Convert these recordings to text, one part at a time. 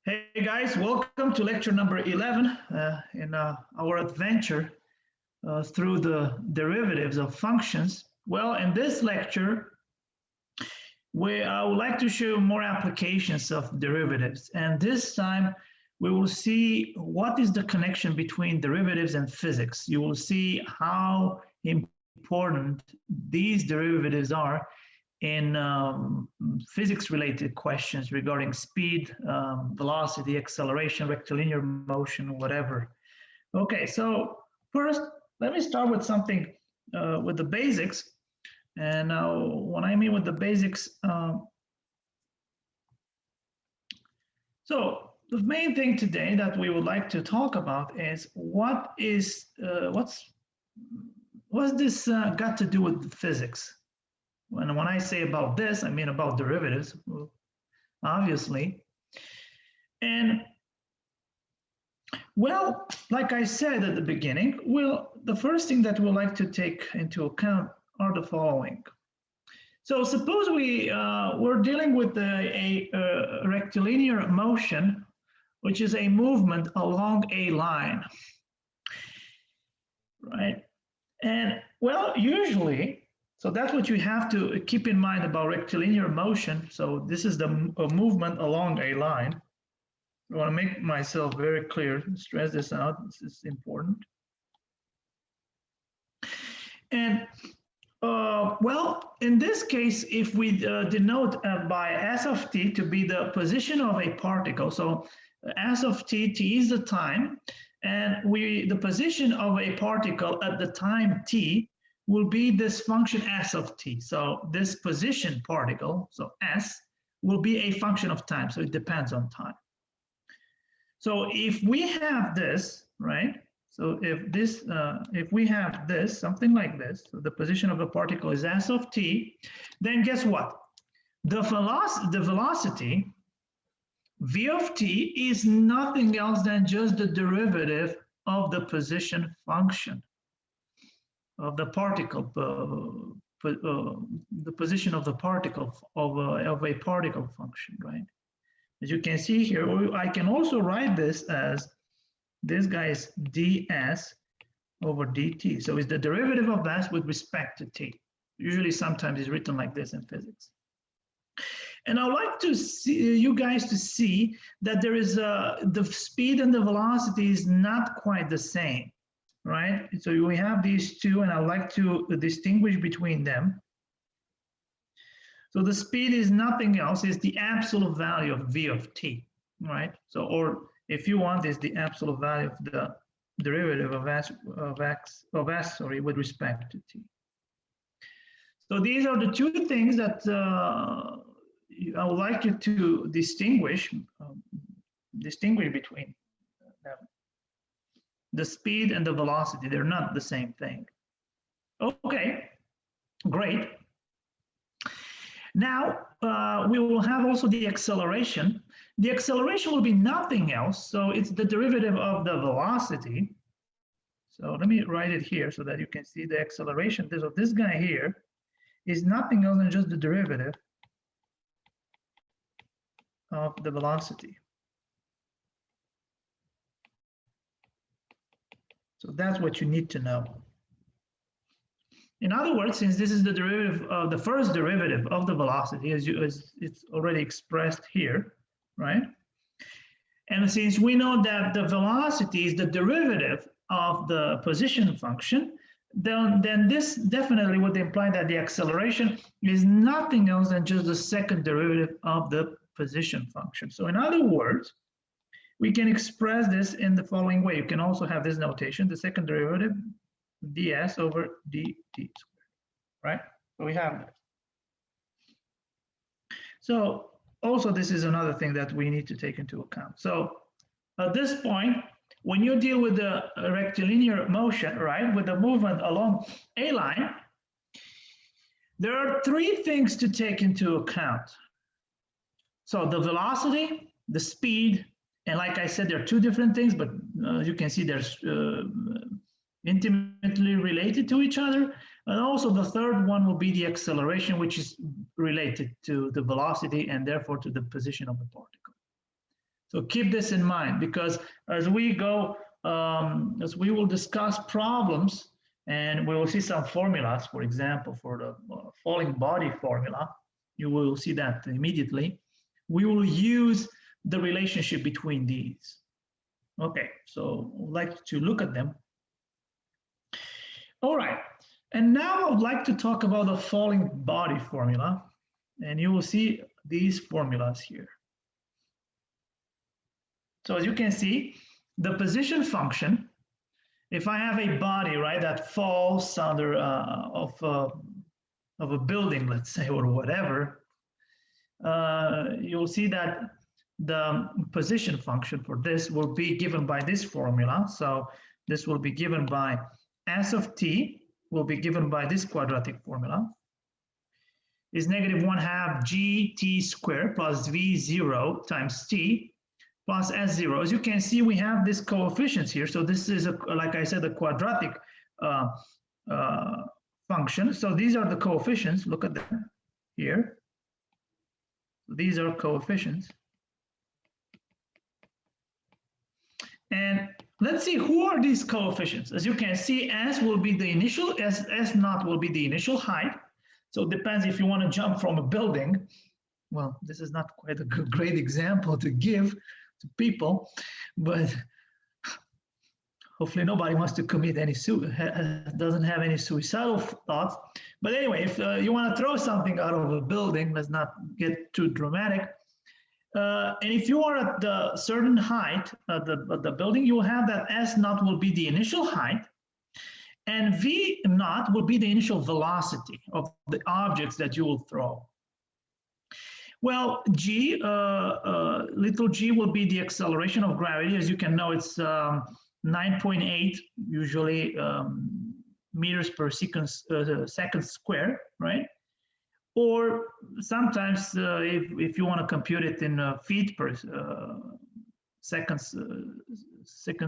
Hey guys, welcome to lecture number 11 in our adventure through the derivatives of functions. Well, in this lecture, I would like to show more applications of derivatives. And this time, we will see what is the connection between derivatives and physics. You will see how important these derivatives are in physics-related questions regarding speed, velocity, acceleration, rectilinear motion, whatever. Okay, so first, let me start with something with the basics. And what I mean with the basics, so the main thing today that we would like to talk about is what's this got to do with physics? When I say about this, I mean about derivatives, obviously. And well, like I said at the beginning, the first thing that we'd like to take into account are the following. So suppose we're dealing with a rectilinear motion, which is a movement along a line, right? And well, usually, so that's what you have to keep in mind about rectilinear motion. So this is the movement along a line. I want to make myself very clear, stress this out, this is important. And well, in this case, if we denote by s of t to be the position of a particle, so s of t, t is the time, and the position of a particle at the time t will be this function s of t. So this position particle, so s, will be a function of time, so it depends on time. So if we have this, right? So if we have this, something like this, so the position of a particle is s of t, then guess what? The velocity, v of t, is nothing else than just the derivative of the position function of the particle, the position of the particle of a particle function, right? As you can see here, I can also write this as this guy is ds over dt. So it's the derivative of s with respect to t. Usually, sometimes it's written like this in physics. And I'd like to see you guys to see that there is the speed and the velocity is not quite the same. Right? So we have these two, and I'd like to distinguish between them. So the speed is nothing else, is the absolute value of v of t, right? So, or if you want, is the absolute value of the derivative of s with respect to t. So these are the two things that I would like you to distinguish between them. The speed and the velocity, they're not the same thing. Okay, great. Now, we will have also the acceleration. The acceleration will be nothing else, so it's the derivative of the velocity. So let me write it here so that you can see the acceleration. So this guy here is nothing else than just the derivative of the velocity. So that's what you need to know. In other words, since this is the derivative of the first derivative of the velocity, as it's already expressed here, right? And since we know that the velocity is the derivative of the position function, then this definitely would imply that the acceleration is nothing else than just the second derivative of the position function. So in other words, we can express this in the following way. You can also have this notation, the second derivative, ds over dt squared, right? So we have that. So also this is another thing that we need to take into account. So at this point, when you deal with the rectilinear motion, right, with the movement along a line, there are three things to take into account. So the velocity, the speed, and like I said, there are two different things, but you can see there's intimately related to each other. And also the third one will be the acceleration, which is related to the velocity and therefore to the position of the particle. So keep this in mind, because as we go, as we will discuss problems, and we will see some formulas, for example, for the falling body formula, you will see that immediately. We will use the relationship between these. Okay, so I'd like to look at them. All right, and now I would like to talk about the falling body formula, and you will see these formulas here. So as you can see, the position function, if I have a body, right, that falls under of a building, let's say, or whatever, you'll see that the position function for this will be given by this formula. So this will be given by S of t, will be given by this quadratic formula, is negative 1/2 gt squared plus v0 times t plus s0. As you can see, we have these coefficients here. So this is, like I said, a quadratic function. So these are the coefficients. Look at them here. These are coefficients. And let's see, who are these coefficients? As you can see, S will be the initial, S naught will be the initial height. So it depends if you want to jump from a building. Well, this is not quite a great example to give to people, but hopefully nobody wants to commit any doesn't have any suicidal thoughts. But anyway, if you want to throw something out of a building, let's not get too dramatic. And if you are at the certain height of the building, you will have that S naught will be the initial height, and V naught will be the initial velocity of the objects that you will throw. Well, G, little g will be the acceleration of gravity. As you can know, it's 9.8 usually meters per second squared, right? Or sometimes if you want to compute it in feet per second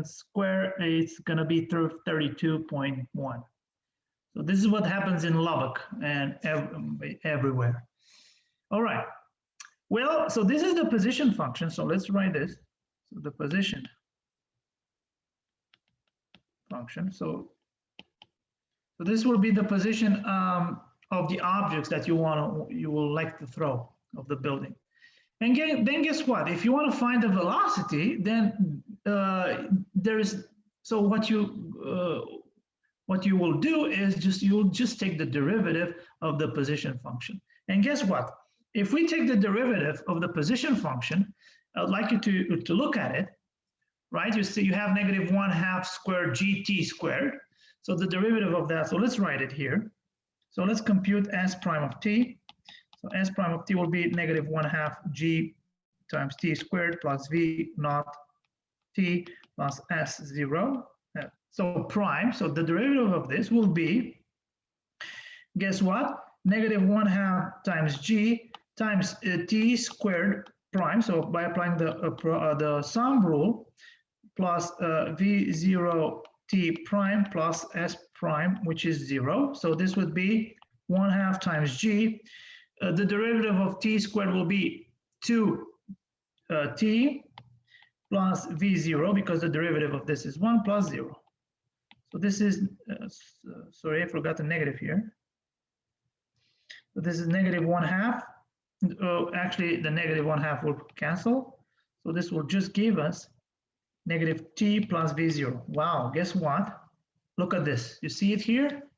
square, it's going to be 32.1. So this is what happens in Lubbock and everywhere. All right. Well, so this is the position function. So let's write this. So the position function. So this will be the position of the objects that you will like to throw of the building. And then guess what? If you want to find the velocity, then so what you will do is you'll just take the derivative of the position function. And guess what? If we take the derivative of the position function, I'd like you to look at it, right? You see you have negative 1/2 squared gt squared. So the derivative of that, so let's write it here. So let's compute S prime of t. So S prime of t will be negative 1/2 g times t squared plus v naught t plus s0. So prime, so the derivative of this will be, guess what? Negative 1/2 times g times t squared prime. So by applying the sum rule, plus v0 t prime plus s prime, which is 0. So this would be 1/2 times g. The derivative of t squared will be 2t plus v0, because the derivative of this is 1 plus 0. So this is, sorry, I forgot the negative here. So this is negative 1/2. Actually, the negative 1/2 will cancel. So this will just give us negative t plus v0. Wow, guess what? Look at this. You see it here?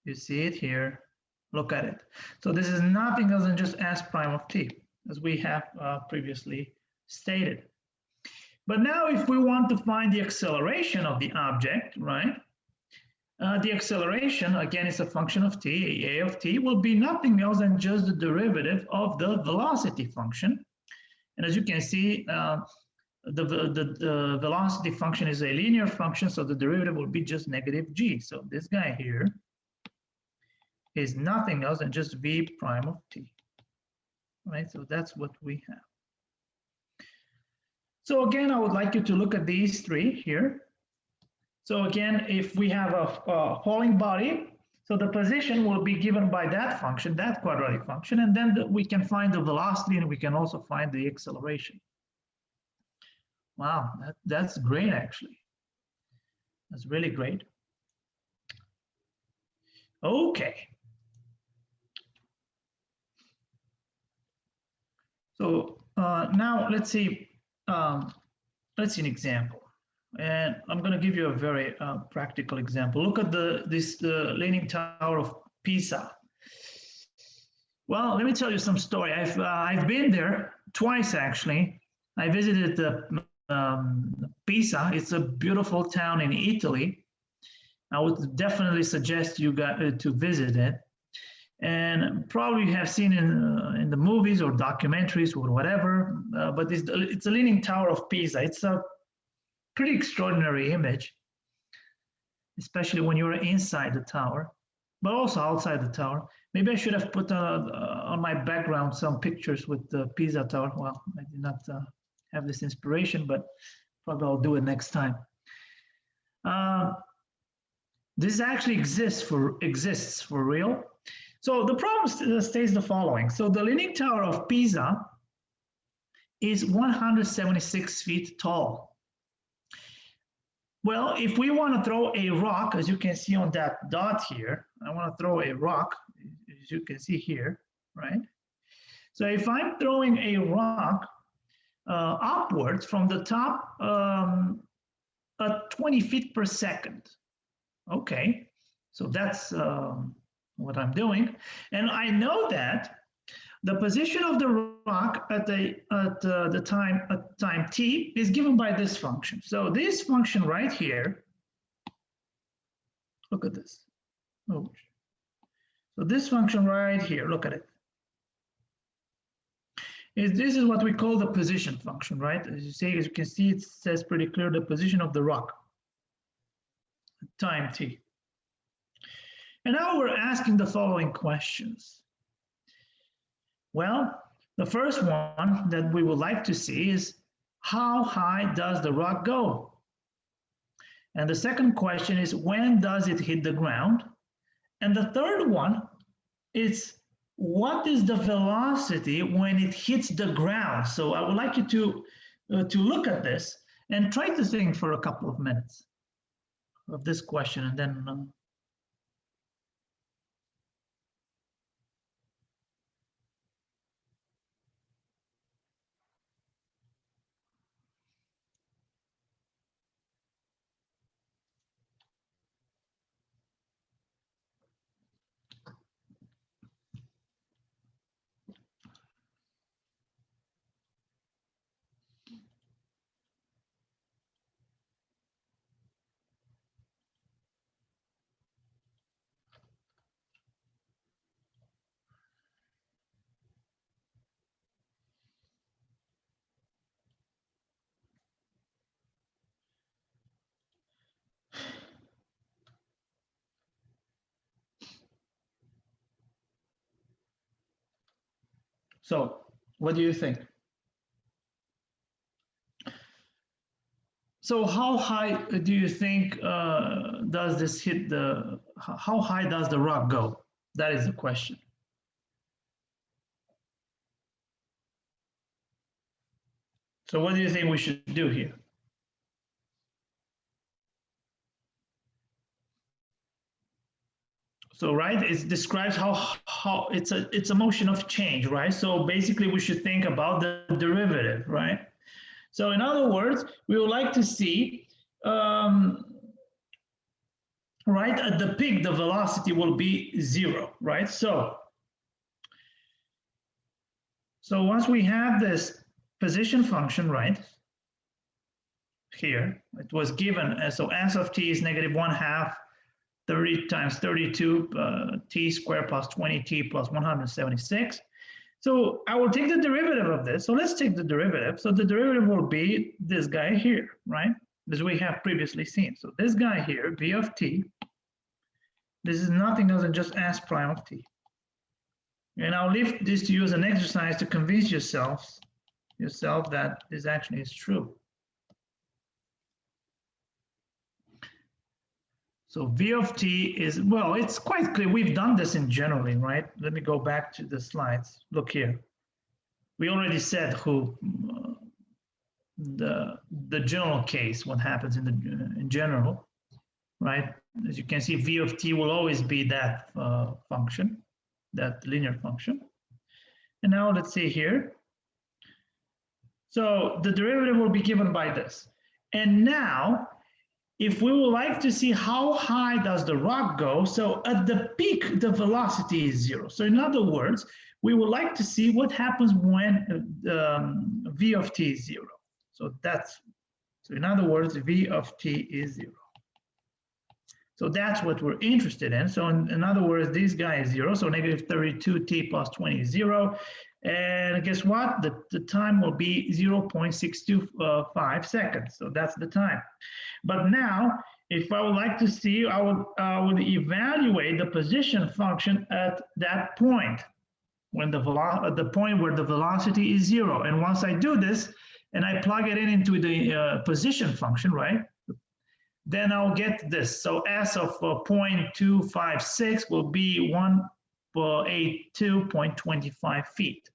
You see it here. Look at it. So this is nothing else than just s prime of t, as we have previously stated. But now if we want to find the acceleration of the object, right? The acceleration, again, is a function of t. A of t will be nothing else than just the derivative of the velocity function. And as you can see, the velocity function is a linear function, so the derivative will be just negative g. So this guy here is nothing else than just v prime of t, right? So that's what we have. So again, I would like you to look at these three here. So again, if we have a falling body, so the position will be given by that function, that quadratic function, and then we can find the velocity, and we can also find the acceleration. Wow, that's great, actually. That's really great. Okay. So now let's see an example. And I'm going to give you a very practical example. Look at this Leaning Tower of Pisa. Well, let me tell you some story. I've been there twice, actually. I visited Pisa. It's a beautiful town in Italy. I would definitely suggest you to visit it. And probably you have seen in the movies or documentaries or whatever, but it's a Leaning Tower of Pisa. It's a pretty extraordinary image, especially when you're inside the tower, but also outside the tower. Maybe I should have put on my background some pictures with the Pisa Tower. Well, I did not have this inspiration, but probably I'll do it next time. This actually exists for real. So the problem stays the following. So the Leaning Tower of Pisa is 176 feet tall. Well, if we want to throw a rock, as you can see on that dot here, I want to throw a rock, as you can see here, right? So if I'm throwing a rock upwards from the top at 20 feet per second, okay, so that's what I'm doing. And I know that the position of the rock at the time t is given by this function. So this function right here, look at this. Oh. So this function right here, look at it. This is what we call the position function, right? As you can see, it says pretty clear the position of the rock at time t. And now we're asking the following questions. Well, the first one that we would like to see is how high does the rock go? And the second question is when does it hit the ground? And the third one is what is the velocity when it hits the ground? So I would like you to look at this and try to think for a couple of minutes of this question, and then so what do you think? So how high do you think does this hit the, how high does the rock go? That is the question. So what do you think we should do here? So right, it describes how it's a motion of change, right? So basically we should think about the derivative, right? So in other words, we would like to see, right, at the peak, the velocity will be 0, right? So once we have this position function, right, here, it was given, so s of t is -1/2 30 times 32 t squared plus 20t plus 176. So I will take the derivative of this. So let's take the derivative. So the derivative will be this guy here, right? As we have previously seen. So this guy here, v of t, this is nothing else than just s prime of t. And I'll leave this to you as an exercise to convince yourself that this actually is true. So v of t is, well, it's quite clear. We've done this in generally, right? Let me go back to the slides. Look here. We already said who the general case, what happens in general, right? As you can see, v of t will always be that function, that linear function. And now let's see here. So the derivative will be given by this. And now, if we would like to see how high does the rock go, so at the peak, the velocity is 0. So in other words, we would like to see what happens when v of t is 0. So in other words, v of t is 0. So that's what we're interested in. So in other words, this guy is 0, so negative 32t plus 20 is 0. And guess what? The time will be 0.625 seconds. So that's the time. But now, if I would like to see, I would evaluate the position function at that point, when the point where the velocity is 0. And once I do this, and I plug it into the position function, right? Then I'll get this. So S of 0.256 will be 182.25 feet.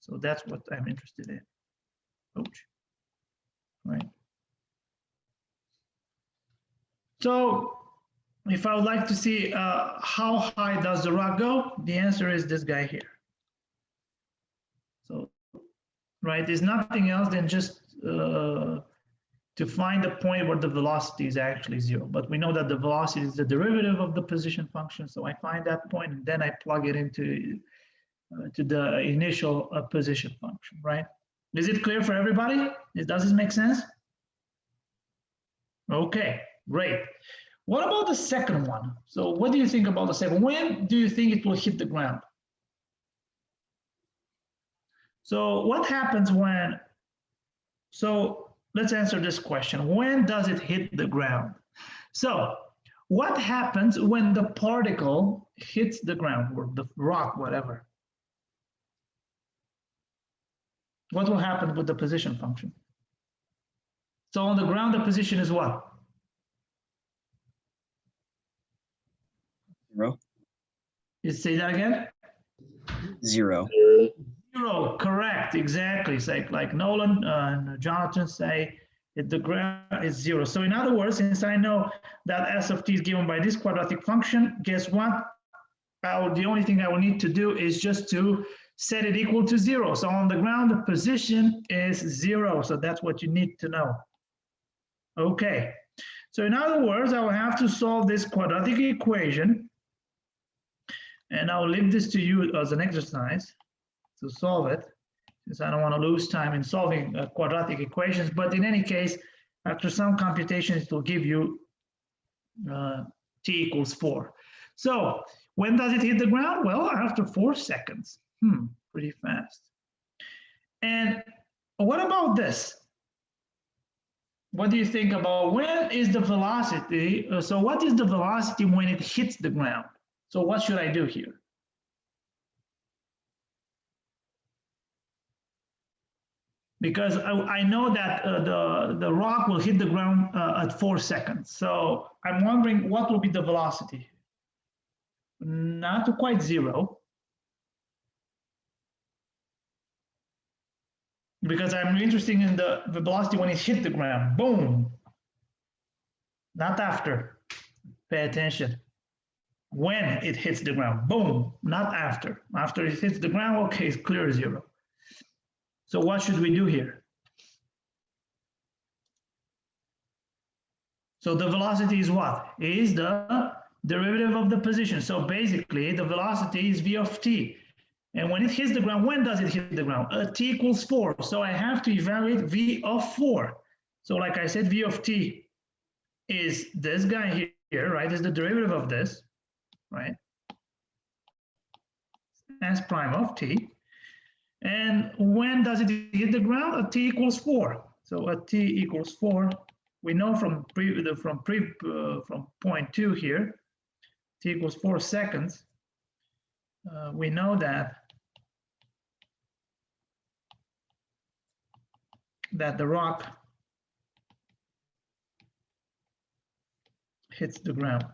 So that's what I'm interested in. Ouch. Right. So if I would like to see how high does the rock go, the answer is this guy here. So, right, there's nothing else than just to find the point where the velocity is actually 0. But we know that the velocity is the derivative of the position function. So I find that point and then I plug it into to the initial position function, right? Is it clear for everybody? Does this make sense? Okay, great. What about the second one? So what do you think about the second? When do you think it will hit the ground? So what happens when, so let's answer this question. When does it hit the ground? So what happens when the particle hits the ground, or the rock, whatever? What will happen with the position function? So on the ground, the position is what? 0. You say that again? 0. 0, correct, exactly. It's like Nolan and Jonathan say the ground is 0. So in other words, since I know that S of t is given by this quadratic function, guess what? The only thing I will need to do is just to set it equal to 0. So on the ground, the position is 0. So that's what you need to know. Okay. So in other words, I will have to solve this quadratic equation. And I'll leave this to you as an exercise to solve it, since I don't want to lose time in solving quadratic equations. But in any case, after some computations, it will give you t equals 4. So when does it hit the ground? Well, after 4 seconds. Pretty fast. And what about this? What do you think about when is the velocity? So what is the velocity when it hits the ground? So what should I do here? Because I know that the rock will hit the ground at 4 seconds. So I'm wondering what will be the velocity? Not quite 0. Because I'm interested in the velocity when it hit the ground. Boom. Not after. Pay attention. When it hits the ground. Boom. Not after. After it hits the ground, okay, it's clear 0. So what should we do here? So the velocity is what? Is the derivative of the position. So basically, the velocity is v of t. And when it hits the ground, when does it hit the ground? T equals 4. So I have to evaluate v of 4. So like I said, v of t is this guy here, right? Is the derivative of this, right? S prime of t. And when does it hit the ground? At t equals 4. So at t equals 4, we know from point 2 here, t equals 4 seconds. We know that the rock hits the ground.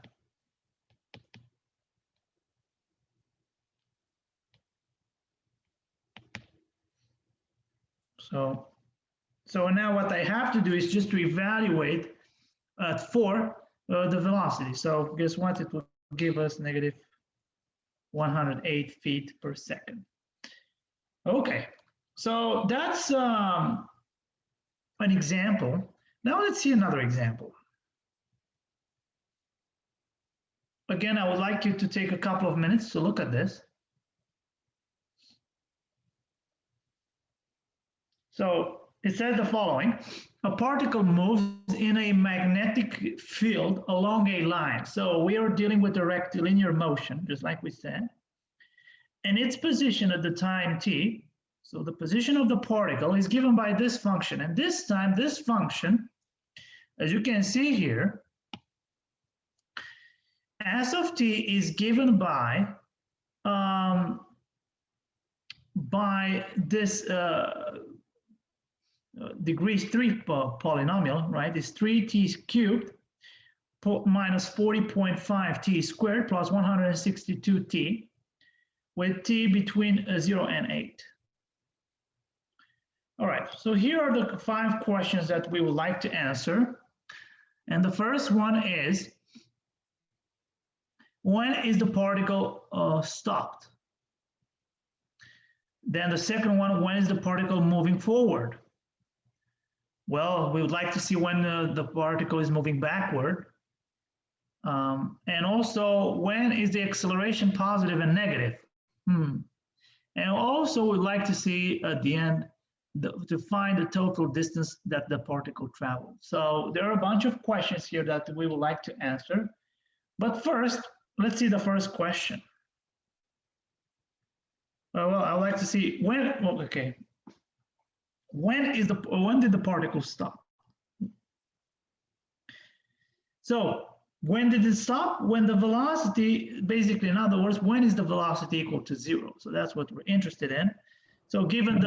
So now what I have to do is just to evaluate for the velocity. So guess what? It will give us negative 108 feet per second. Okay, so that's an example. Now let's see another example. Again, I would like you to take a couple of minutes to look at this. So it says the following: a particle moves in a magnetic field along a line. So we are dealing with a rectilinear motion, just like we said. And its position at the time t, so the position of the particle is given by this function. And this time, this function, as you can see here, S of t is given by this degrees 3 polynomial, right? It's 3t cubed minus 40.5 t squared plus 162t, with t between 0 and 8. All right, so here are the 5 questions that we would like to answer. And the first one is, when is the particle stopped? Then the second one, when is the particle moving forward? Well, we would like to see when the particle is moving backward. And also, when is the acceleration positive and negative? And also, we'd like to see at the end, to find the total distance that the particle traveled. So there are a bunch of questions here that we would like to answer. But first, let's see the first question. Well, I'd like to see when, well, okay. When did the particle stop? So when did it stop? When the velocity, basically, in other words, when is the velocity equal to 0? So that's what we're interested in. So given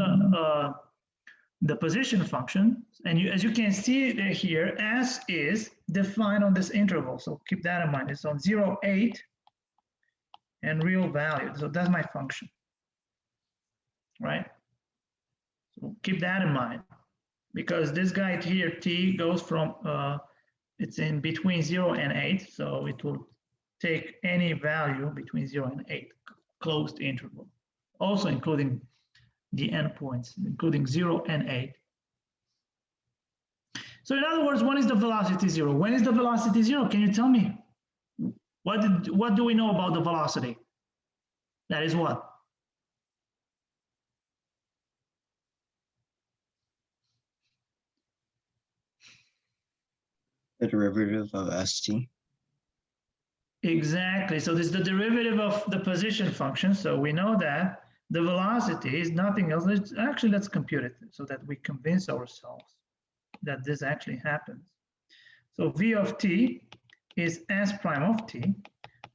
the position function, and as you can see here, S is defined on this interval. So keep that in mind. It's on 0, 8, and real value. So that's my function, right? So keep that in mind, because this guy here, t, goes from, it's in between 0 and 8, so it will take any value between 0 and 8, closed interval, also including the endpoints, including 0 and 8. So in other words, when is the velocity 0? When is the velocity 0? Can you tell me? What do we know about the velocity? That is what? The derivative of st. Exactly. So this is the derivative of the position function. So we know that the velocity is nothing else. Let's compute it so that we convince ourselves that this actually happens. So v of t is s prime of t,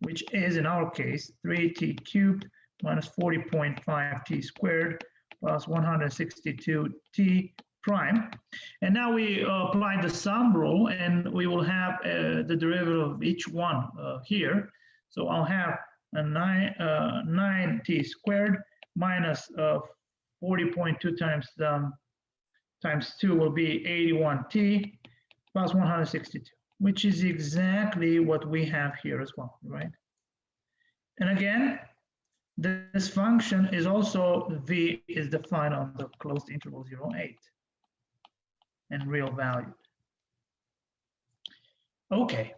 which is in our case 3t cubed minus 40.5 t squared plus 162t prime. And now we apply the sum rule, and we will have the derivative of each one here. So I'll have a 9t squared minus 40.2 times 2 will be 81t plus 162, which is exactly what we have here as well, right? And again, this function is also, v is defined on the closed interval 0, 8 and real valued. Okay.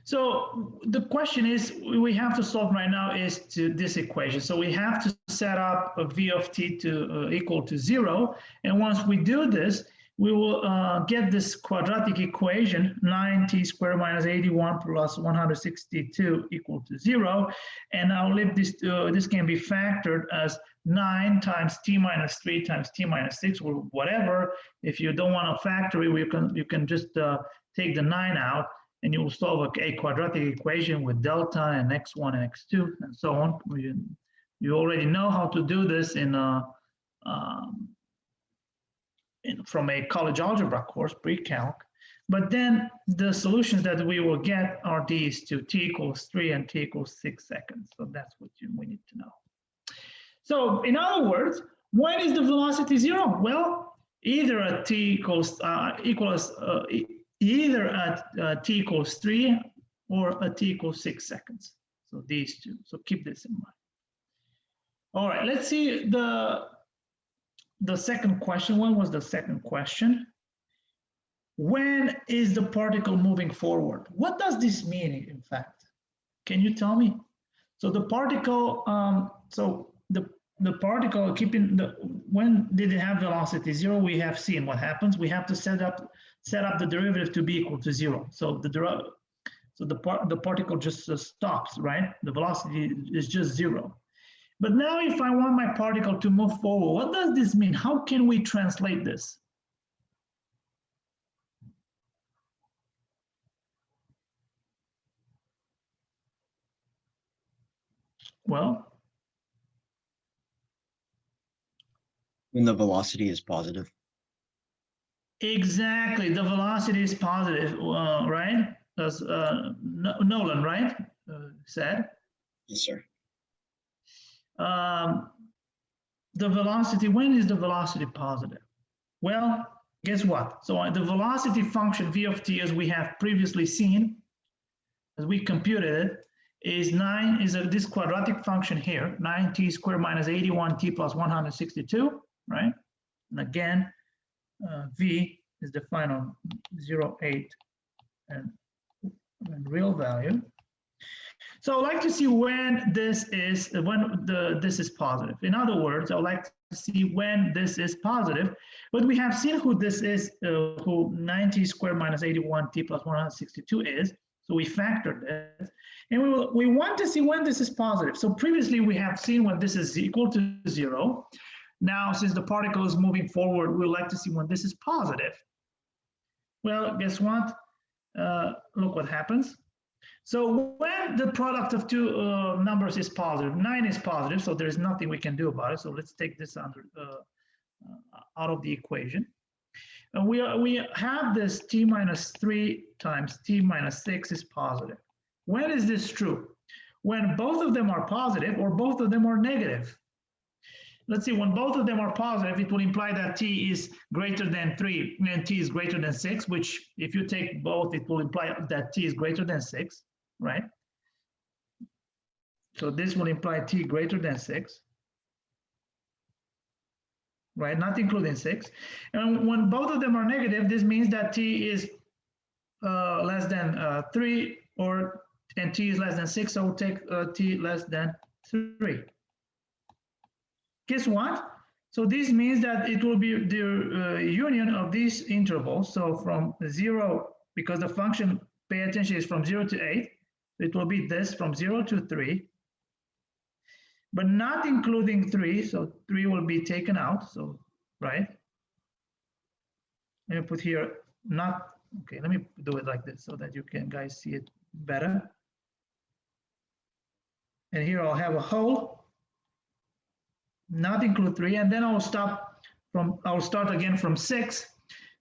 So the question is, we have to solve right now is to this equation. So we have to set up a v of t to equal to 0. And once we do this, we will get this quadratic equation, 9t squared minus 81 plus 162 equal to 0. And I'll leave this, this can be factored as 9 times t minus 3 times t minus 6, or whatever. If you don't want to factor it, you can just take the 9 out, and you will solve a quadratic equation with delta and x1 and x2 and so on. You already know how to do this from a college algebra course, pre-calc. But then the solutions that we will get are these two, t equals 3 and t equals 6 seconds. So that's what we need to know. So in other words, When is the velocity 0? Well, either at t equals either at t equals 3 or at t equals 6 seconds. So these two. So keep this in mind. All right, let's see the second question. What was the second question? When is the particle moving forward? What does this mean, in fact? Can you tell me? So the particle, the particle keeping when did it have velocity 0? We have seen what happens. We have to set up the derivative to be equal to 0. So the particle just stops, right? The velocity is just 0. But now if I want my particle to move forward, what does this mean? How can we translate this? Well, when the velocity is positive. Exactly, the velocity is positive, right? As Nolan, right, said. Yes, sir. The velocity, when is the velocity positive? Well, guess what? So the velocity function v of t, as we have previously seen, as we computed it, is this quadratic function here, 9t squared minus 81t plus 162, right? And again, v is defined on 0, 8, and real value. So I'd like to see when this is positive. In other words, I would like to see when this is positive. But we have seen who this is, who 9t squared minus 81t plus 162 is. So we factored this, and we want to see when this is positive. So previously we have seen when this is equal to 0. Now, since the particle is moving forward, we'd like to see when this is positive. Well, guess what? Look what happens. So when the product of two numbers is positive, 9 is positive, so there's nothing we can do about it. So let's take this out of the equation. And we have this t minus 3 times t minus 6 is positive. When is this true? When both of them are positive or both of them are negative. Let's see, when both of them are positive, it will imply that t is greater than 3 and t is greater than 6, which if you take both, it will imply that t is greater than 6, right? So this will imply t greater than 6. Right, not including 6. And when both of them are negative, this means that t is less than 3 and t is less than 6, so we'll take t less than 3. Guess what? So this means that it will be the union of these intervals. So from 0, because the function, pay attention, is from 0 to 8, it will be this from 0 to 3. But not including 3, so 3 will be taken out, so, right? Let me put here, not, okay, let me do it like this so that you can guys see it better. And here I'll have a whole, not include 3, and then I'll start again from 6,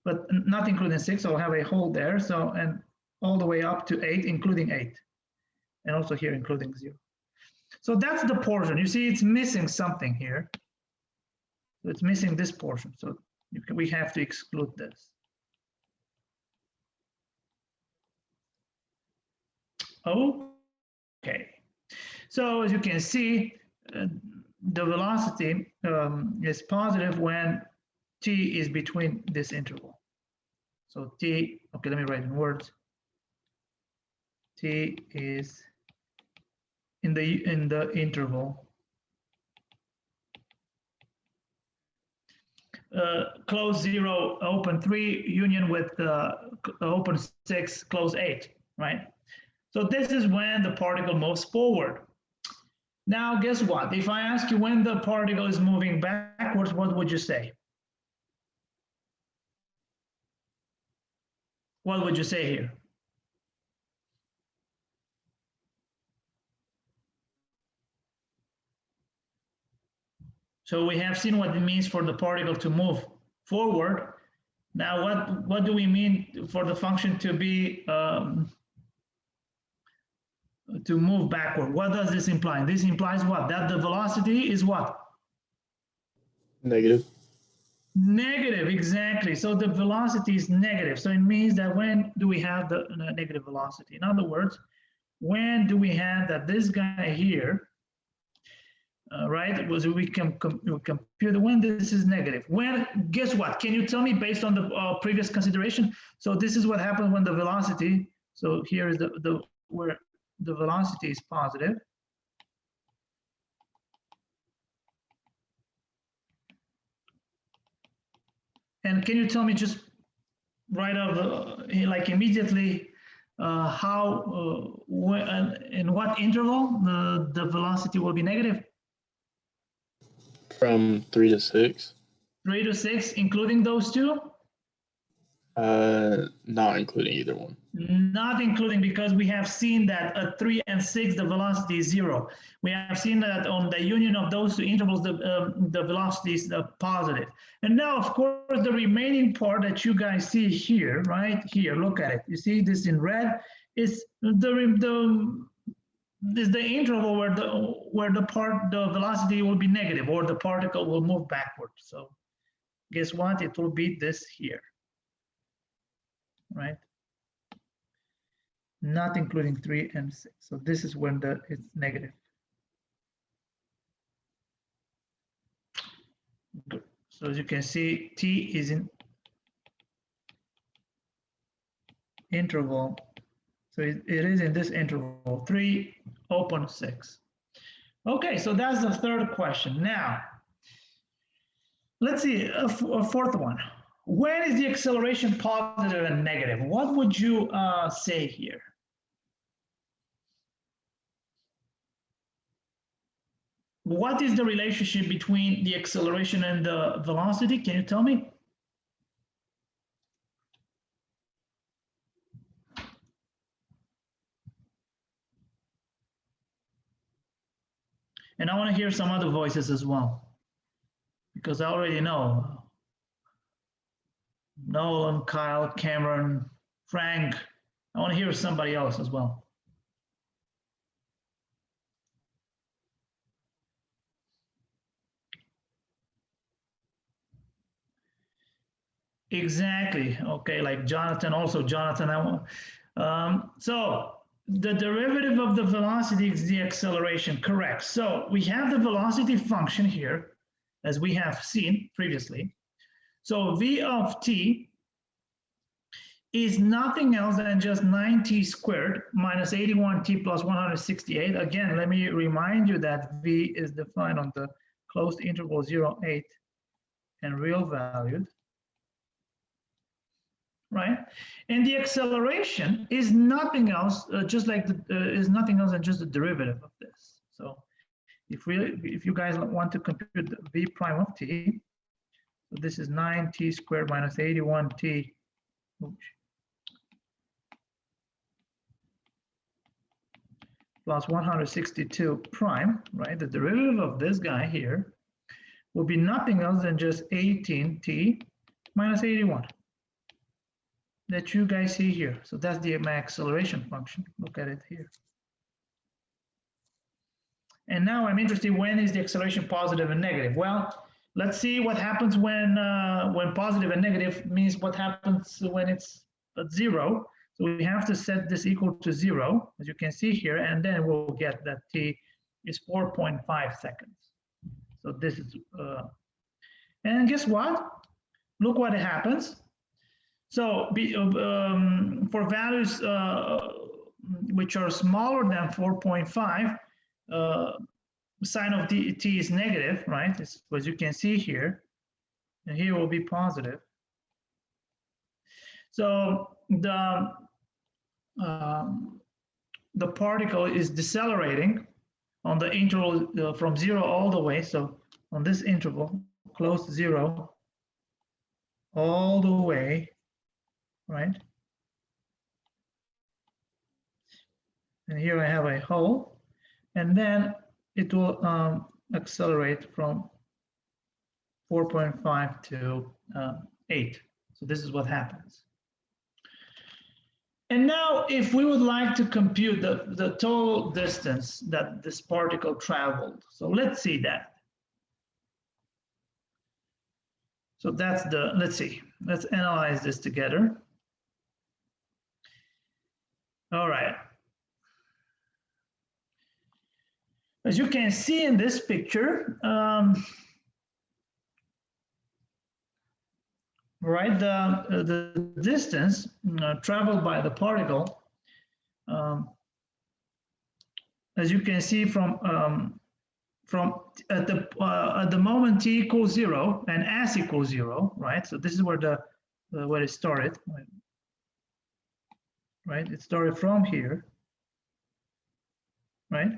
but not including 6, I'll have a whole there, so, and all the way up to 8, including 8, and also here including 0. So that's the portion. You see, it's missing something here. It's missing this portion. So we have to exclude this. Okay. So as you can see, the velocity is positive when t is between this interval. So t, okay, let me write in words. T is in the interval close 0, open 3, union with open 6, close 8, right? So this is when the particle moves forward. Now, guess what? If I ask you when the particle is moving backwards, what would you say? What would you say here? So we have seen what it means for the particle to move forward. Now, what do we mean for the function to be to move backward? What does this imply? This implies what? That the velocity is what? Negative. Negative, exactly. So the velocity is negative. So it means that when do we have the negative velocity? In other words, when do we have that this guy here, right, was we can compute when this is negative. When, guess what? Can you tell me based on the previous consideration? So this is what happens when the velocity, so here is the where the velocity is positive. And can you tell me just right out of like immediately how when, in what interval the velocity will be negative? From 3 to 6. 3 to 6, including those two? Not including either one. Not including, because we have seen that at 3 and 6 the velocity is 0. We have seen that on the union of those two intervals the velocity is positive. And now, of course, the remaining part that you guys see here, right here, look at it. You see this in red is the interval where the velocity will be negative, or the particle will move backward. So guess what? It will be this here, right? Not including 3 and 6. So this is when it's negative. Good. So as you can see, t is in interval. So it is in this interval, 3, open, 6. Okay, so that's the third question. Now, let's see a fourth one. When is the acceleration positive and negative? What would you say here? What is the relationship between the acceleration and the velocity? Can you tell me? And I want to hear some other voices as well, because I already know Nolan, Kyle, Cameron, Frank. I want to hear somebody else as well. Exactly. Okay, like Jonathan, also Jonathan. So the derivative of the velocity is the acceleration, correct. So we have the velocity function here, as we have seen previously. So v of t is nothing else than just 9t squared minus 81t plus 168. Again, let me remind you that v is defined on the closed interval 0, 8 and real valued. Right, and the acceleration is nothing else, just like is nothing else than just the derivative of this. So, if you guys want to compute the v prime of t, so this is 9t squared minus 81t plus 162 prime. Right, the derivative of this guy here will be nothing else than just 18t minus 81. That you guys see here. So that's my acceleration function. Look at it here. And now I'm interested, when is the acceleration positive and negative? Well, let's see what happens when positive and negative means what happens when it's at 0. So we have to set this equal to 0, as you can see here, and then we'll get that t is 4.5 seconds. So this is, and guess what? Look what happens. So for values which are smaller than 4.5, sign of t is negative, right? It's, as you can see here, and here will be positive. So the particle is decelerating on the interval from 0 all the way. So on this interval, close to 0, all the way. Right? And here I have a hole, and then it will accelerate from 4.5 to 8. So this is what happens. And now if we would like to compute the total distance that this particle traveled, so let's see that. So that's the, let's see, let's analyze this together. All right. As you can see in this picture, right, the distance traveled by the particle, as you can see from at the moment t equals 0 and s equals 0, right? So this is where where it started, right? It started from here, right?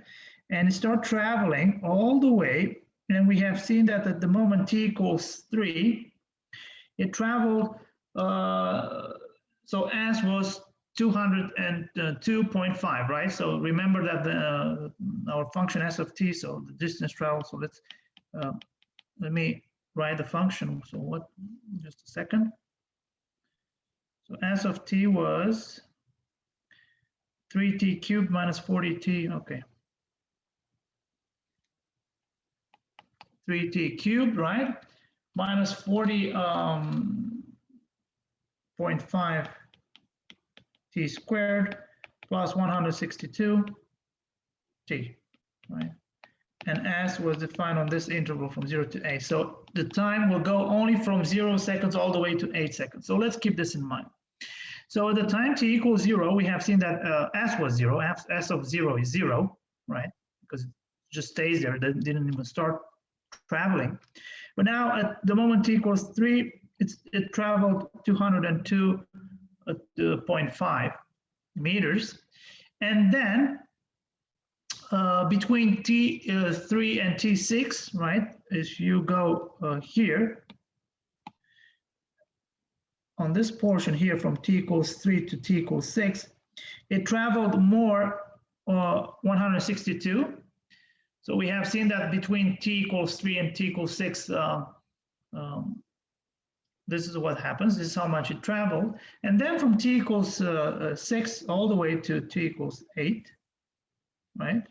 And it started traveling all the way, and we have seen that at the moment t equals 3, it traveled, so s was 202.5, right? So remember that our function s of t, so the distance traveled, so let me write the function. So what, just a second. So s of t was 3t cubed minus 40t, okay. 3t cubed, right? Minus 40.5 t squared plus 162 t, right? And s was defined on this interval from 0 to 8. So the time will go only from 0 seconds all the way to 8 seconds. So let's keep this in mind. So at the time t equals 0, we have seen that s was 0. S of 0 is 0, right? Because it just stays there. It didn't even start traveling. But now at the moment t equals 3, it traveled 202.5 meters. And then between T3 and T6, right, if you go here, on this portion here from T equals 3 to T equals 6, it traveled more, 162. So we have seen that between T equals 3 and T equals 6, this is what happens. This is how much it traveled. And then from T equals 6 all the way to T equals 8, right?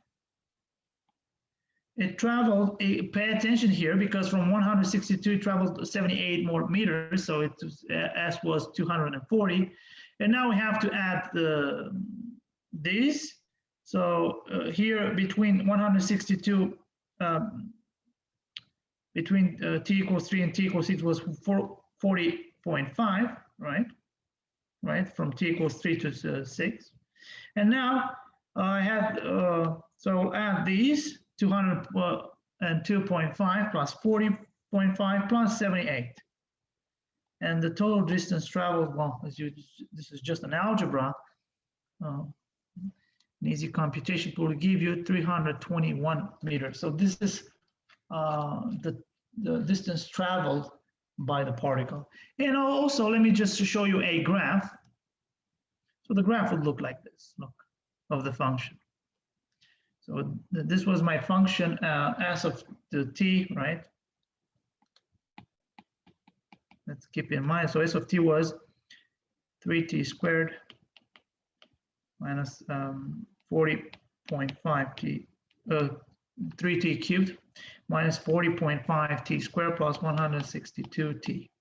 It traveled, pay attention here, because from 162 it traveled 78 more meters, so it was, S was 240. And now we have to add these. So here between 162, between T equals 3 and T equals 6 was 40.5, right? Right, from T equals 3 to 6. And now I had, so add these, 202.5 plus 40.5 plus 78. And the total distance traveled, well, this is just an algebra. An easy computation will give you 321 meters. So this is the distance traveled by the particle. And also, let me just show you a graph. So the graph would look like this, look, of the function. So this was my function s of the t, right? Let's keep in mind. So s of t was 3t squared minus 40.5 t, 3t cubed minus 40.5 t squared plus 162 t.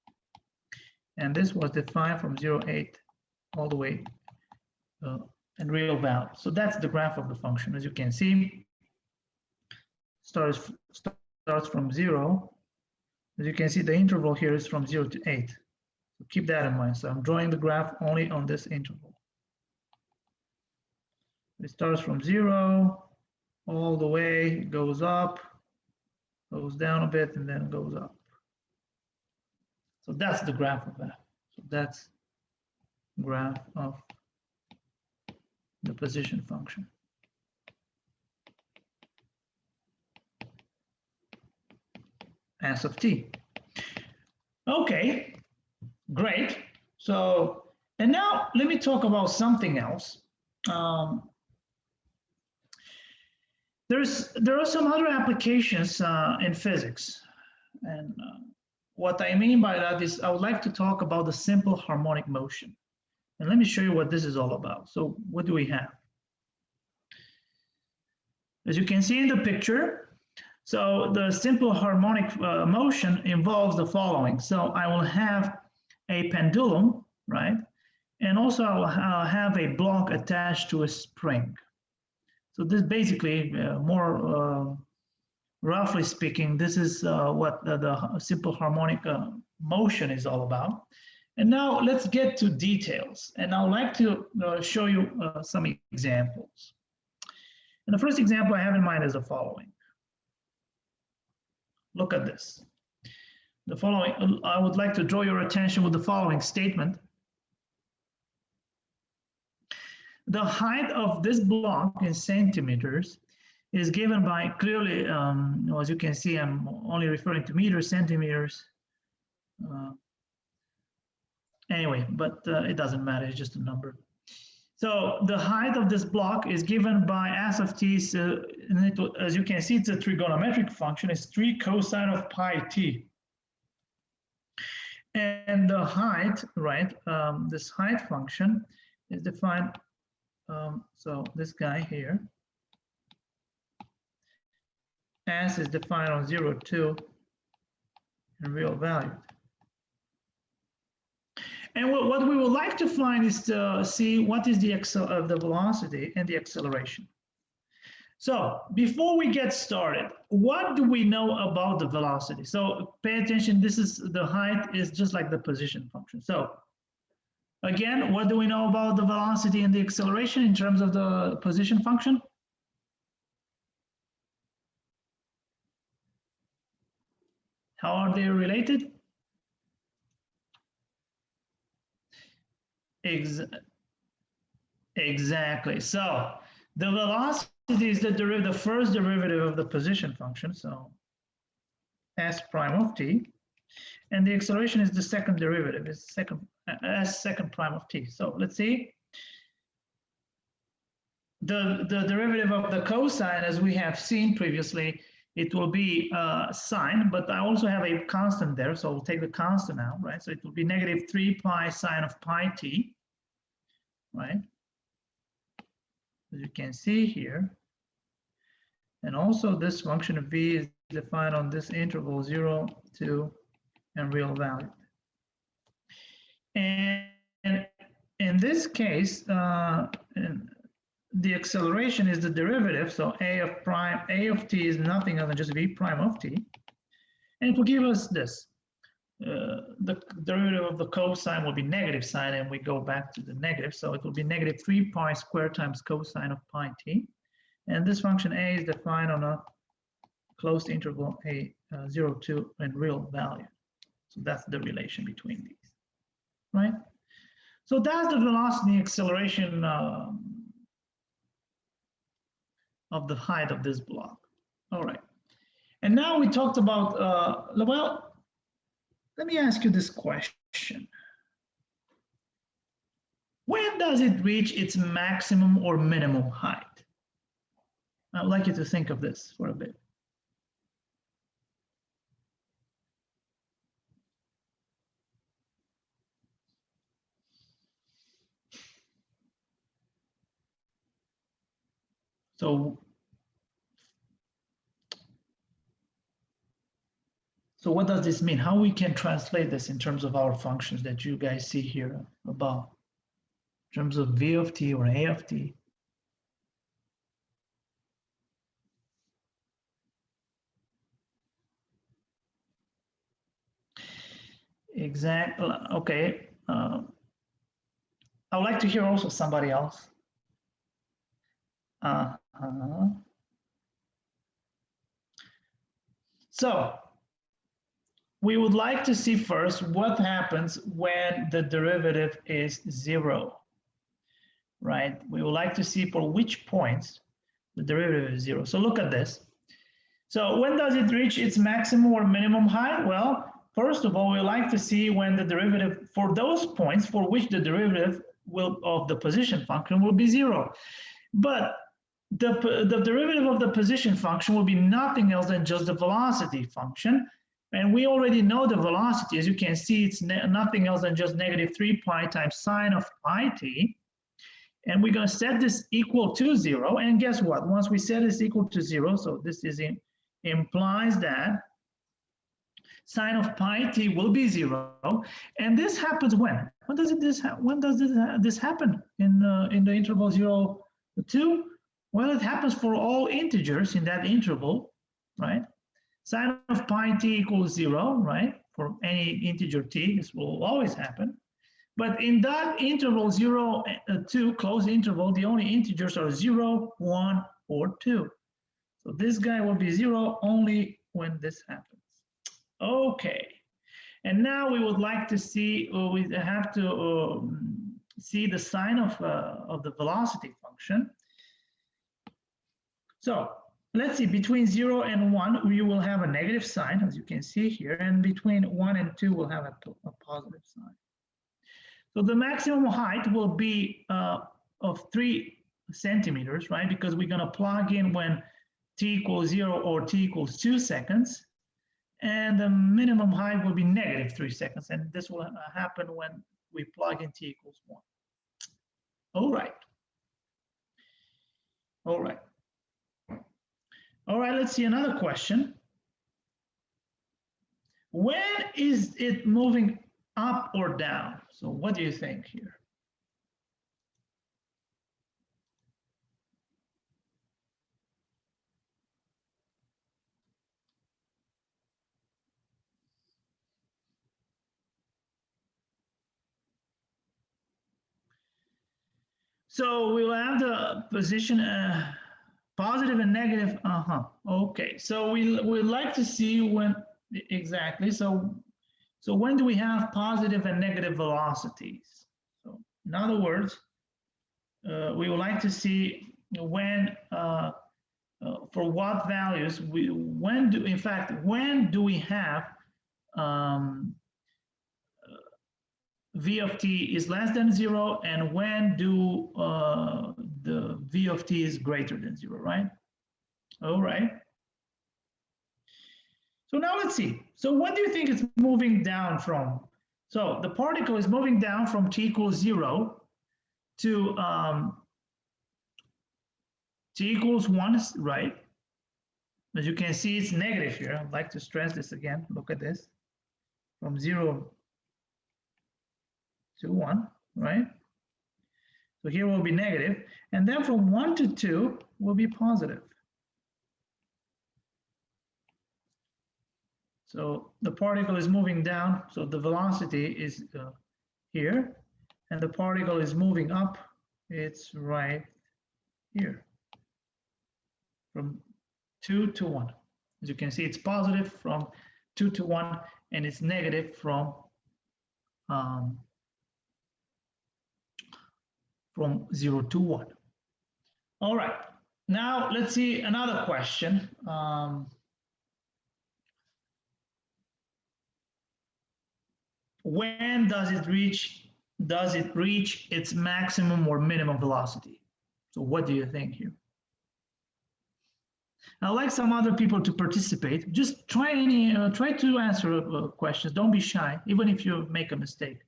And this was defined from 0.8 all the way in real value. So that's the graph of the function. As you can see, starts from 0. As you can see, the interval here is from 0 to 8. So keep that in mind. So I'm drawing the graph only on this interval. It starts from 0 all the way, goes up, goes down a bit, and then goes up. So that's the graph of that. So that's graph of the position function. S of t. Okay, great. So, and now let me talk about something else. There are some other applications in physics, and what I mean by that is I would like to talk about the simple harmonic motion. And let me show you what this is all about. So what do we have? As you can see in the picture, So the simple harmonic motion involves the following. So I will have a pendulum, right? And also I'll have a block attached to a spring. So this basically, more roughly speaking, this is what the simple harmonic motion is all about. And now let's get to details. And I would like to show you some examples. And the first example I have in mind is the following. Look at this. The following, I would like to draw your attention with the following statement. The height of this block in centimeters is given by clearly, as you can see, I'm only referring to meters, centimeters. Anyway, but it doesn't matter, it's just a number. So the height of this block is given by S of t, so as you can see, it's a trigonometric function, it's 3 cosine of pi t. And the height, right, this height function is defined, so this guy here, S is defined on 0, 2, and real valued. And what we would like to find is to see what is the velocity and the acceleration. So before we get started, what do we know about the velocity? So pay attention, this is the height is just like the position function. So again, what do we know about the velocity and the acceleration in terms of the position function? How are they related? Exactly. So the velocity is the first derivative of the position function, so s prime of t, and the acceleration is the second derivative, is second prime of t. So let's see. The derivative of the cosine, as we have seen previously, it will be sine, but I also have a constant there, so we'll take the constant out, right? So it will be negative 3 pi sine of pi t, right? As you can see here. And also this function of v is defined on this interval 0, 2, and real value. And in this case, the acceleration is the derivative, so a of t is nothing other than just v prime of t, and it will give us this. The derivative of the cosine will be negative sine, and we go back to the negative, so it will be negative 3 pi squared times cosine of pi t, and this function a is defined on a closed interval a 0, 2, and real value. So that's the relation between these, right? So that's the velocity and acceleration of the height of this block. All right. And now we talked about, well, let me ask you this question. When does it reach its maximum or minimum height? I'd like you to think of this for a bit. So what does this mean? How we can translate this in terms of our functions that you guys see here above, in terms of v of t or a of t? Exactly. Okay. I would like to hear also somebody else. So we would like to see first what happens when the derivative is 0, right? We would like to see for which points the derivative is 0. So look at this. So when does it reach its maximum or minimum height? Well, first of all, we like to see when the derivative, for those points for which the derivative of the position function will be 0. But the derivative of the position function will be nothing else than just the velocity function. And we already know the velocity. As you can see, it's nothing else than just negative 3 pi times sine of pi t. And we're going to set this equal to 0. And guess what? Once we set this equal to 0, so this is implies that sine of pi t will be 0, and this happens when? When does this happen in the interval 0 to 2? Well, it happens for all integers in that interval, right? Sine of pi t equals 0, right? For any integer t, this will always happen. But in that interval 0 2 closed interval, the only integers are 0, 1, or 2. So this guy will be 0 only when this happens. Okay, and now we would like to see, we have to see the sign of the velocity function. So let's see, between 0 and 1, we will have a negative sign, as you can see here, and between 1 and 2, we'll have a positive sign. So the maximum height will be of 3 centimeters, right? Because we're going to plug in when t equals 0 or t equals 2 seconds. And the minimum height will be negative 3 seconds. And this will happen when we plug in t equals 1. All right. All right. All right, let's see another question. When is it moving up or down? So what do you think here? So we will have the position positive and negative. Okay, so we'd like to see when exactly. So when do we have positive and negative velocities? So in other words, we would like to see when for what values when do we have v of t is less than 0, and when do the v of t is greater than 0, right? All right. So now let's see. So what do you think it's moving down from? So the particle is moving down from t equals 0 to t equals 1, right? As you can see, it's negative here. I'd like to stress this again. Look at this. From 0 to 1, right? So here will be negative, and then from 1 to 2 will be positive. So the particle is moving down, so the velocity is here, and the particle is moving up, it's right here, from 2 to 1. As you can see, it's positive from 2 to 1, and it's negative from 0 to 1. All right, now let's see another question. When does it reach its maximum or minimum velocity? So what do you think here? I'd like some other people to participate. Just try to answer questions. Don't be shy, even if you make a mistake.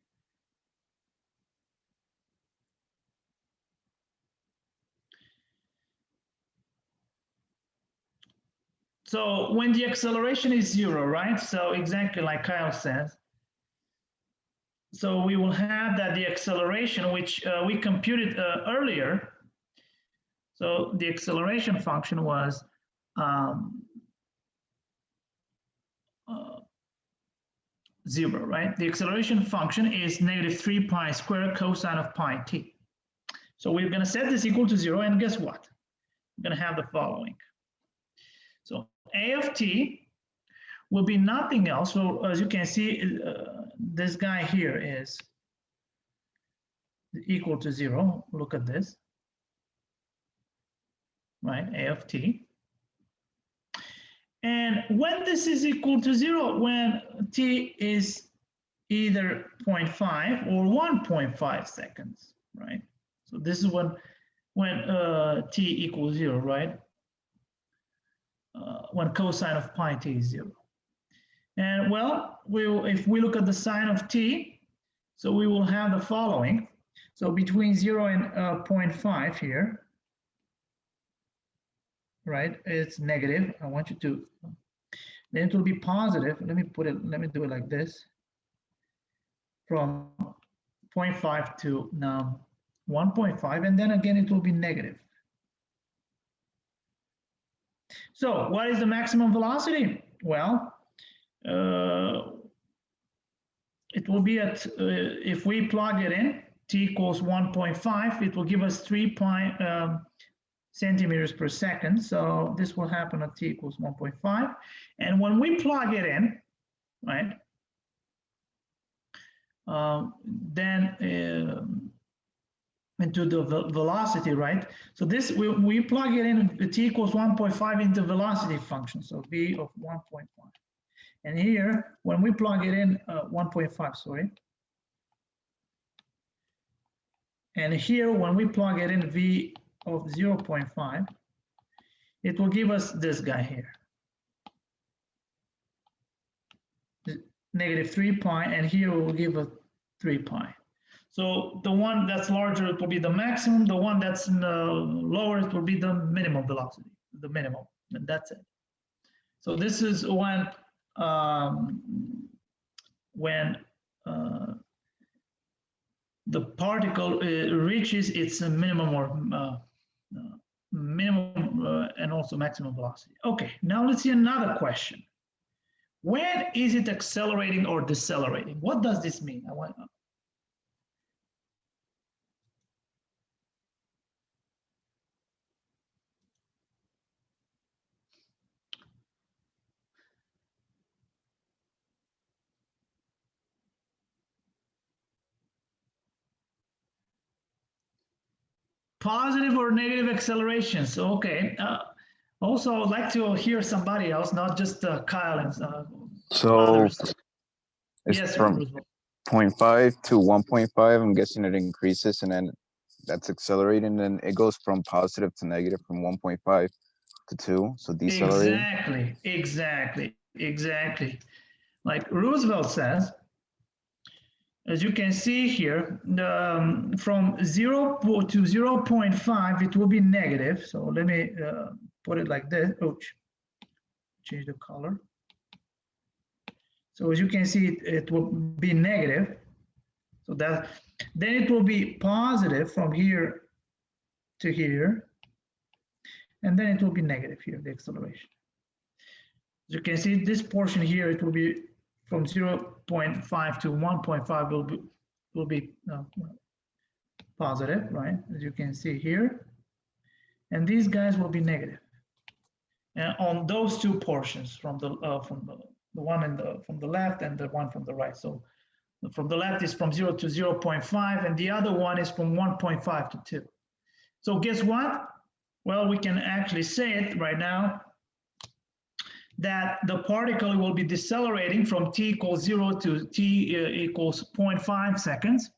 So when the acceleration is 0, right? So exactly like Kyle says. So we will have that the acceleration, which we computed earlier. So the acceleration function was 0, right? The acceleration function is -3 pi squared cosine of pi t. So we're going to set this equal to 0, and guess what? We're going to have the following. So a of t will be nothing else. So as you can see, this guy here is equal to 0. Look at this, right? A of t. And when this is equal to 0, when t is either 0.5 or 1.5 seconds, right? So this is when t equals 0, right? When cosine of pi t is 0. And well, if we look at the sine of t, so we will have the following. So between 0 and 0.5 here, right? It's negative. I want you to, then it will be positive. Let me do it like this. From 0.5 to now 1.5, and then again, it will be negative. So what is the maximum velocity? Well, it will be at, if we plug it in, t equals 1.5, it will give us 3 centimeters per second. So this will happen at t equals 1.5. And when we plug it in, right, then into the velocity, right? So this, we plug it in, t equals 1.5 into velocity function, so v of 1.5. And here, when we plug it in, 1.5, sorry. And here, when we plug it in v of 0.5, it will give us this guy here. Negative 3 pi, and here it will give us 3 pi. So the one that's larger, it will be the maximum. The one that's lower, it will be the minimum velocity, the minimum, and that's it. So this is when the particle reaches its minimum or minimum and also maximum velocity. Okay, now let's see another question. When is it accelerating or decelerating? What does this mean? I want. Positive or negative accelerations. Okay. Also, I'd like to hear somebody else, not just Kyle and So others. it's Yes, from Roosevelt. 0.5 to 1.5. I'm guessing it increases and then that's accelerating. And it goes from positive to negative from 1.5 to 2. So decelerating. Exactly. Like Roosevelt says, as you can see here, from 0 to 0.5, it will be negative. So let me put it like this. Oops. Change the color. So as you can see, it will be negative. So that, then it will be positive from here to here. And then it will be negative here, the acceleration. As you can see, this portion here, it will be from 0.5 to 1.5 will be positive, right? As you can see here. And these guys will be negative. And on those two portions from the one from the left and the one from the right. So from the left is from 0 to 0.5, and the other one is from 1.5 to 2. So guess what? Well, we can actually say it right now that the particle will be decelerating from t equals 0 to t equals 0.5 seconds,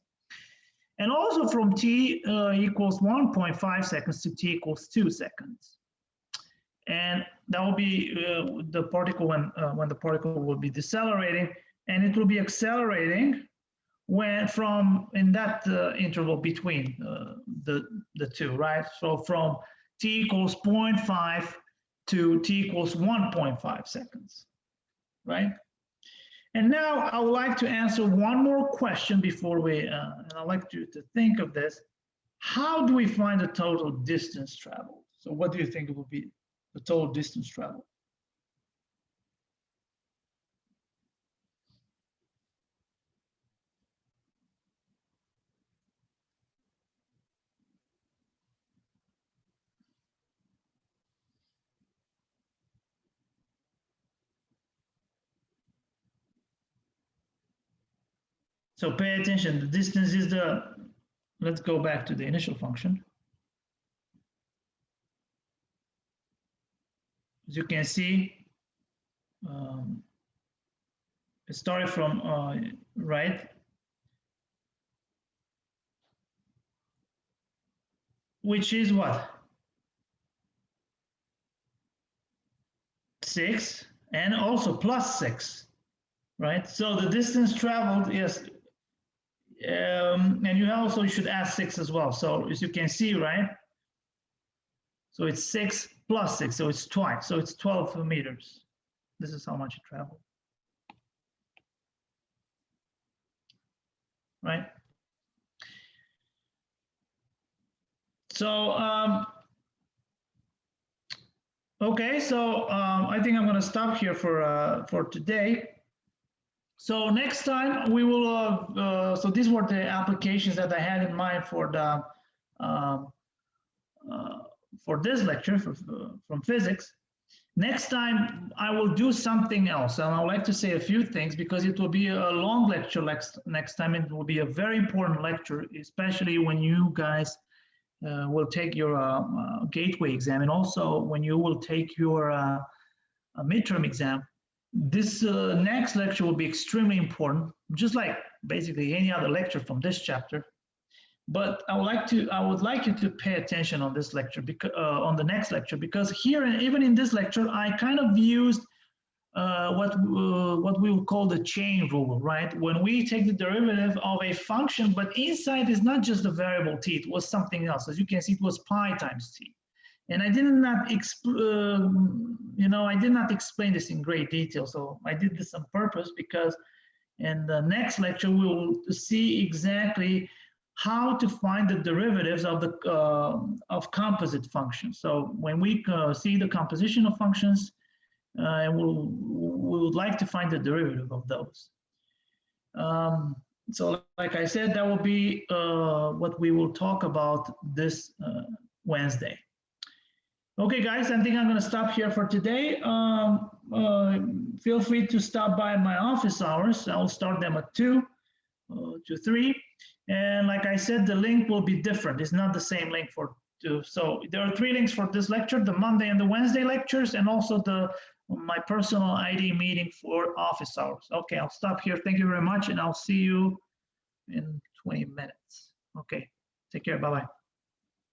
and also from t equals 1.5 seconds to t equals 2 seconds. And that will be the particle when the particle will be decelerating, and it will be accelerating when from in that interval between the two, right? So from t equals 0.5 to t equals 1.5 seconds, right? And now I would like to answer one more question before we, and I'd like you to think of this. How do we find the total distance traveled? So what do you think it will be, the total distance traveled? So pay attention, the distance is the, let's go back to the initial function. As you can see, it started from right, which is what? 6, and also plus 6, right? So the distance traveled is, and you also should add 6 as well. So as you can see, right? So it's 6 plus 6, so it's twice, so it's 12 meters. This is how much it traveled. Right? So, okay, so I think I'm going to stop here for today. So next time we will, so these were the applications that I had in mind for the, for this lecture from physics. Next time I will do something else, and I would like to say a few things because it will be a long lecture next time. It will be a very important lecture, especially when you guys will take your gateway exam, and also when you will take your midterm exam. This next lecture will be extremely important, just like basically any other lecture from this chapter. But I would like you to pay attention on this lecture, because on the next lecture, because here, even in this lecture, I kind of used what we would call the chain rule, right? When we take the derivative of a function, but inside is not just the variable t, it was something else. As you can see, it was pi times t. And I did not explain this in great detail. So I did this on purpose because in the next lecture, we will see exactly how to find the derivatives of the of composite functions. So when we see the composition of functions, and we would like to find the derivative of those. So like I said, that will be what we will talk about this Wednesday. Okay, guys, I think I'm going to stop here for today. Feel free to stop by my office hours. I'll start them at 2 to 3. And like I said, the link will be different. It's not the same link for 2. So there are 3 links for this lecture, the Monday and the Wednesday lectures, and also my personal ID meeting for office hours. Okay, I'll stop here. Thank you very much, and I'll see you in 20 minutes. Okay, take care. Bye-bye.